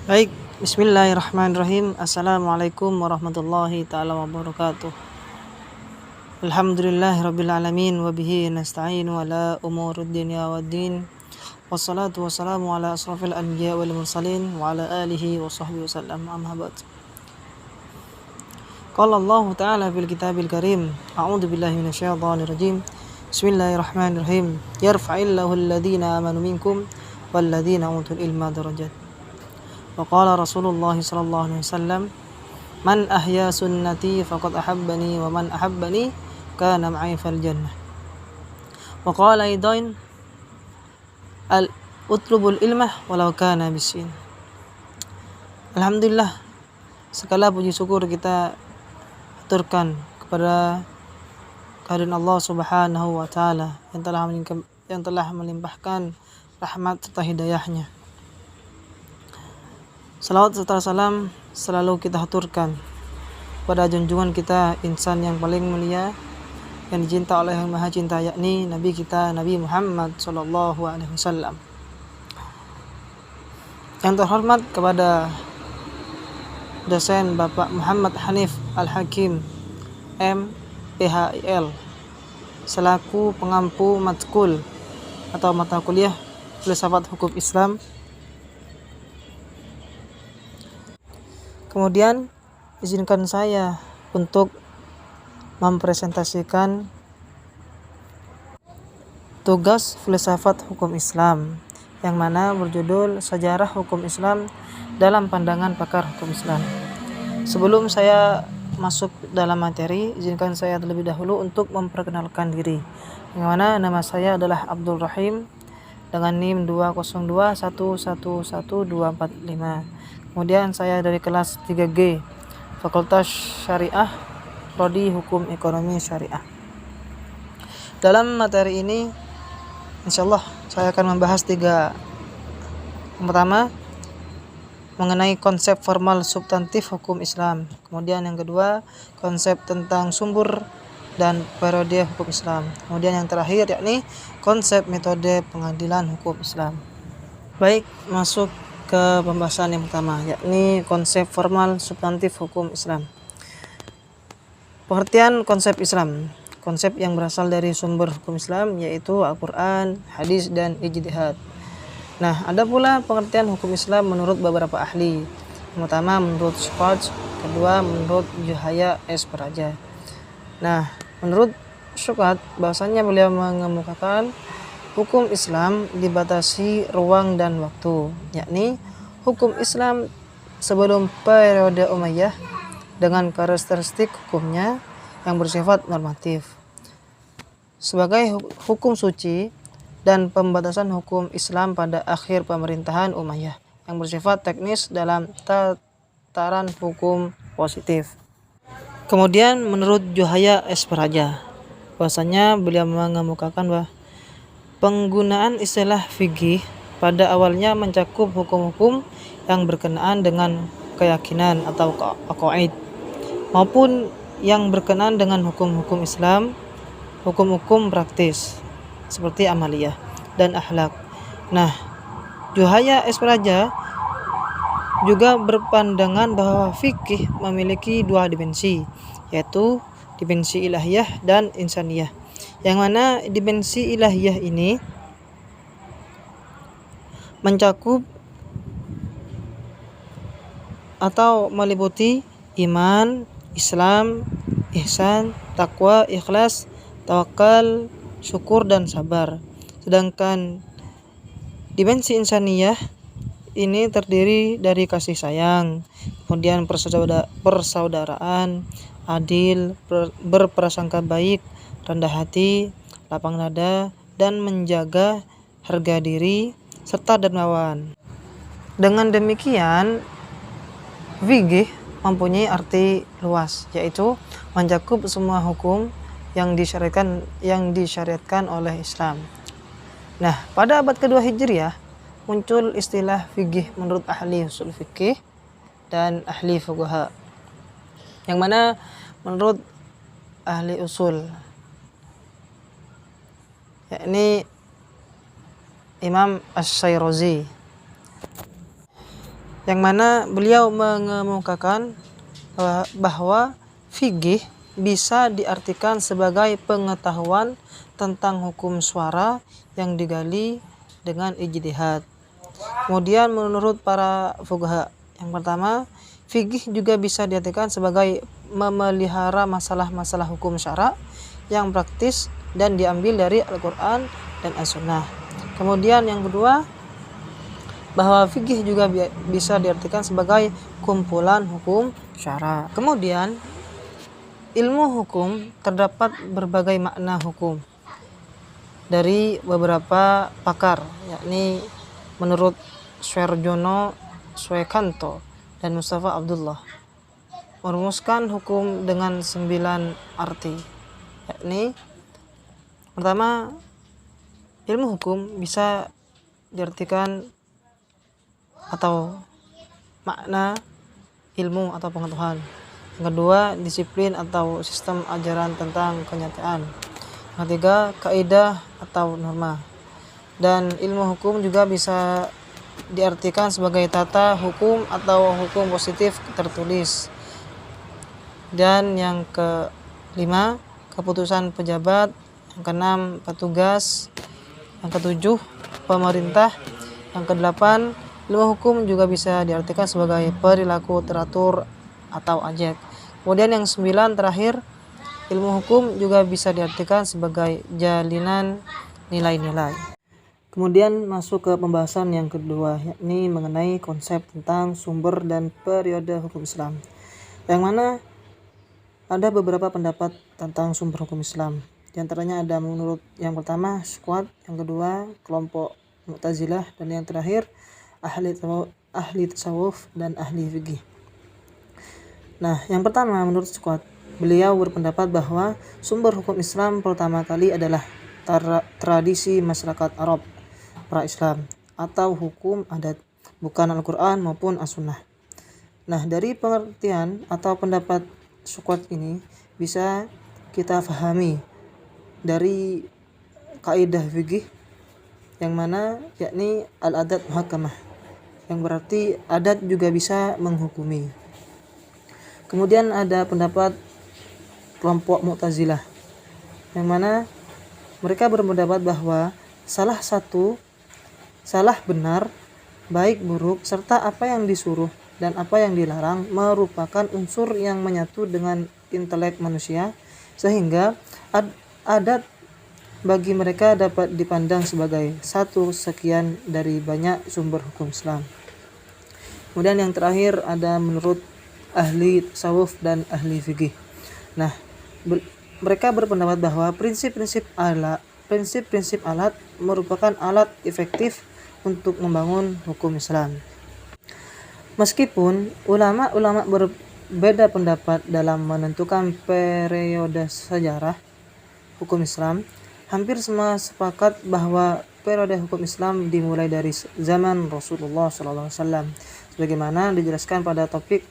Baik, bismillahirrahmanirrahim. Assalamualaikum warahmatullahi ta'ala wabarakatuh. Alhamdulillahirabbil alamin wa bihi nasta'inu ala umurud dunya waddin. Wassalatu wassalamu ala asrafil anbiya wal mursalin wa ala alihi wa sahbihi wasallam. Amma ba'd. Qala Allah ta'ala fil kitabil karim, a'udzu billahi minasyaitonir rajim. Bismillahirrahmanirrahim. Yarfa'illahu alladhina amanu minkum wal ladzina utul ilma darajat. Waqala Rasulullah sallallahu alaihi wasallam, man ahya sunnati faqad ahabbani wa man ahabbani kana ma'i fil jannah. Waqala aidan utlubul ilmah walau kana bisin. Alhamdulillah, segala puji syukur kita aturkan kepada kehadiran Allah Subhanahu wa taala yang telah melimpahkan rahmat serta hidayahnya. Salawat serta salam selalu kita haturkan pada junjungan kita, insan yang paling mulia yang dicinta oleh Yang Maha Cinta, yakni Nabi kita Nabi Muhammad sallallahu alaihi wasallam. Yang terhormat kepada dosen Bapak Muhammad Hanif Al-Hakim MPhil selaku pengampu matkul atau mata kuliah Filsafat Hukum Islam. Kemudian izinkan saya untuk mempresentasikan tugas filsafat hukum Islam yang mana berjudul Sejarah Hukum Islam dalam Pandangan Pakar Hukum Islam. Sebelum saya masuk dalam materi, izinkan saya terlebih dahulu untuk memperkenalkan diri. Yang mana nama saya adalah Abdul Rahim dengan NIM 202111245. Kemudian saya dari kelas 3G Fakultas Syariah, Prodi Hukum Ekonomi Syariah. Dalam materi ini insyaallah saya akan membahas 3. Yang pertama, mengenai konsep formal substantif hukum Islam. Kemudian yang kedua, konsep tentang sumber dan periode hukum Islam. Kemudian yang terakhir yakni konsep metode pengadilan hukum Islam. Baik, masuk ke pembahasan yang pertama, yakni konsep formal substantif hukum Islam. Pengertian konsep Islam. Konsep yang berasal dari sumber hukum Islam yaitu Al-Quran, hadis, dan ijtihad. Nah, ada pula pengertian hukum Islam menurut beberapa ahli. Yang pertama menurut Schwartz, kedua menurut Juhaya S. Praja. Nah, menurut Schwartz bahwasanya beliau mengemukakan hukum Islam dibatasi ruang dan waktu, yakni hukum Islam sebelum periode Umayyah dengan karakteristik hukumnya yang bersifat normatif sebagai hukum suci, dan pembatasan hukum Islam pada akhir pemerintahan Umayyah yang bersifat teknis dalam tataran hukum positif. Kemudian menurut Juhaya S. Praja bahwasanya beliau mengemukakan bahwa penggunaan istilah fikih pada awalnya mencakup hukum-hukum yang berkenaan dengan keyakinan atau aqaid maupun yang berkenaan dengan hukum-hukum Islam, hukum-hukum praktis seperti amaliyah dan akhlak. Nah, Juhaya S. Praja juga berpandangan bahwa fikih memiliki 2 dimensi, yaitu dimensi ilahiyah dan insaniyah. Yang mana dimensi ilahiyah ini mencakup atau meliputi iman, Islam, ihsan, takwa, ikhlas, tawakal, syukur, dan sabar. Sedangkan dimensi insaniyah ini terdiri dari kasih sayang, kemudian persaudaraan, adil, berprasangka baik, rendah hati, lapang dada, dan menjaga harga diri serta dermawan. Dengan demikian, fikih mempunyai arti luas, yaitu mencakup semua hukum yang disyariatkan oleh Islam. Nah, pada abad kedua Hijriah muncul istilah fikih menurut ahli usul fikih dan ahli fuqaha. Yang mana menurut ahli usul yakni Imam Asy-Syairazi yang mana beliau mengemukakan bahwa fikih bisa diartikan sebagai pengetahuan tentang hukum suara yang digali dengan ijtihad. Kemudian menurut para fuqaha, yang pertama, fikih juga bisa diartikan sebagai memelihara masalah-masalah hukum syara yang praktis dan diambil dari Al-Quran dan As-Sunnah. Kemudian yang kedua, bahwa fikih juga bisa diartikan sebagai kumpulan hukum syara. Kemudian ilmu hukum terdapat berbagai makna hukum dari beberapa pakar, yakni menurut Suarjono, Suekanto, dan Mustafa Abdullah merumuskan hukum dengan 9 arti, yakni pertama, ilmu hukum bisa diartikan atau makna ilmu atau pengetahuan. Yang kedua, disiplin atau sistem ajaran tentang kenyataan. Yang ketiga, kaidah atau norma. Dan ilmu hukum juga bisa diartikan sebagai tata hukum atau hukum positif tertulis. Dan yang kelima, keputusan pejabat. Yang keenam, petugas. Yang ketujuh, pemerintah. Yang kedelapan, ilmu hukum juga bisa diartikan sebagai perilaku teratur atau ajek. Kemudian yang 9 terakhir, ilmu hukum juga bisa diartikan sebagai jalinan nilai-nilai. Kemudian masuk ke pembahasan yang kedua, yakni mengenai konsep tentang sumber dan periode hukum Islam, yang mana ada beberapa pendapat tentang sumber hukum Islam. Di antaranya ada menurut yang pertama Squad, yang kedua kelompok Mu'tazilah, dan yang terakhir ahli tasawuf dan ahli fikih. Nah, yang pertama menurut Squad, beliau berpendapat bahwa sumber hukum Islam pertama kali adalah tradisi masyarakat Arab pra-Islam atau hukum adat, bukan Al-Quran maupun As-Sunnah. Nah, dari pengertian atau pendapat Squad ini bisa kita fahami dari kaidah fikih yang mana yakni al-adat muhakkamah, yang berarti adat juga bisa menghukumi. Kemudian ada pendapat kelompok Mu'tazilah, yang mana mereka berpendapat bahwa salah benar, baik buruk, serta apa yang disuruh dan apa yang dilarang merupakan unsur yang menyatu dengan intelek manusia, sehingga adat bagi mereka dapat dipandang sebagai satu sekian dari banyak sumber hukum Islam. Kemudian yang terakhir ada menurut ahli tasawuf dan ahli fikih. Nah, mereka berpendapat bahwa prinsip-prinsip alat merupakan alat efektif untuk membangun hukum Islam. Meskipun ulama-ulama berbeda pendapat dalam menentukan periode sejarah hukum Islam, hampir semua sepakat bahwa periode hukum Islam dimulai dari zaman Rasulullah SAW, sebagaimana dijelaskan pada topik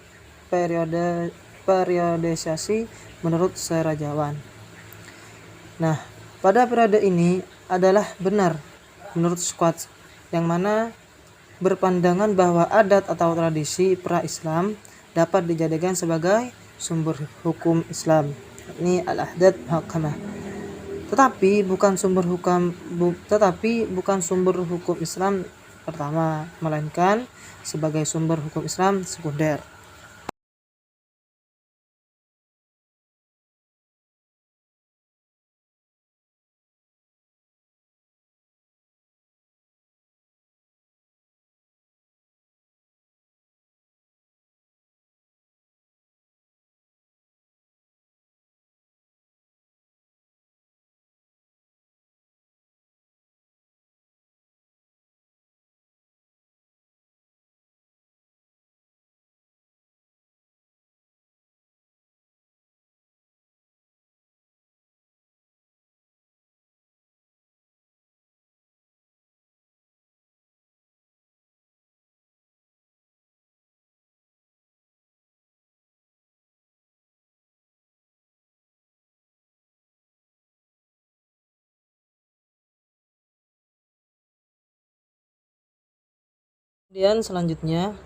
periodisasi menurut Serajawan. Nah, pada periode ini adalah benar menurut Squad, yang mana berpandangan bahwa adat atau tradisi pra-Islam dapat dijadikan sebagai sumber hukum Islam, ini al-ahdat muhakkamah. Tetapi bukan sumber hukum Islam pertama, melainkan sebagai sumber hukum Islam sekunder. Kemudian selanjutnya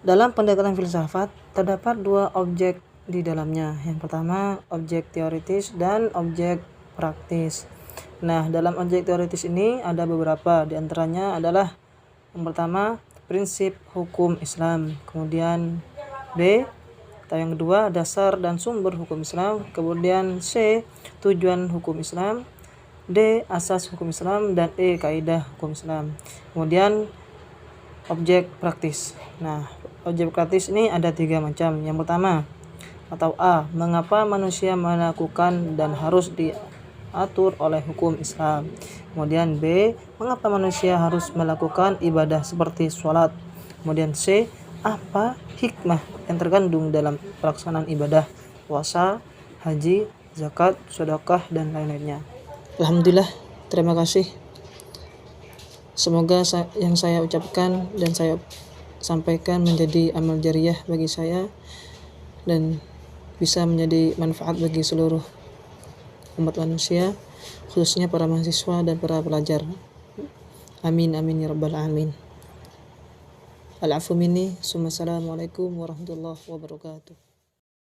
Dalam pendekatan filsafat terdapat dua objek di dalamnya. Yang pertama objek teoritis dan objek praktis. Nah, dalam objek teoritis ini ada beberapa, di antaranya adalah yang pertama prinsip hukum Islam, kemudian B atau yang kedua dasar dan sumber hukum Islam, kemudian C tujuan hukum Islam, D asas hukum Islam, dan E kaidah hukum Islam. Kemudian objek praktis. Nah, objek praktis ini ada 3 macam. Yang pertama atau A, mengapa manusia melakukan dan harus diatur oleh hukum Islam. Kemudian B, mengapa manusia harus melakukan ibadah seperti sholat. Kemudian C, apa hikmah yang terkandung dalam pelaksanaan ibadah puasa, haji, zakat, sedekah, dan lain-lainnya. Alhamdulillah, terima kasih. Semoga yang saya ucapkan dan saya sampaikan menjadi amal jariyah bagi saya dan bisa menjadi manfaat bagi seluruh umat manusia, khususnya para mahasiswa dan para pelajar. Amin amin ya rabbal alamin. Al-afu minni, assalamualaikum warahmatullahi wabarakatuh.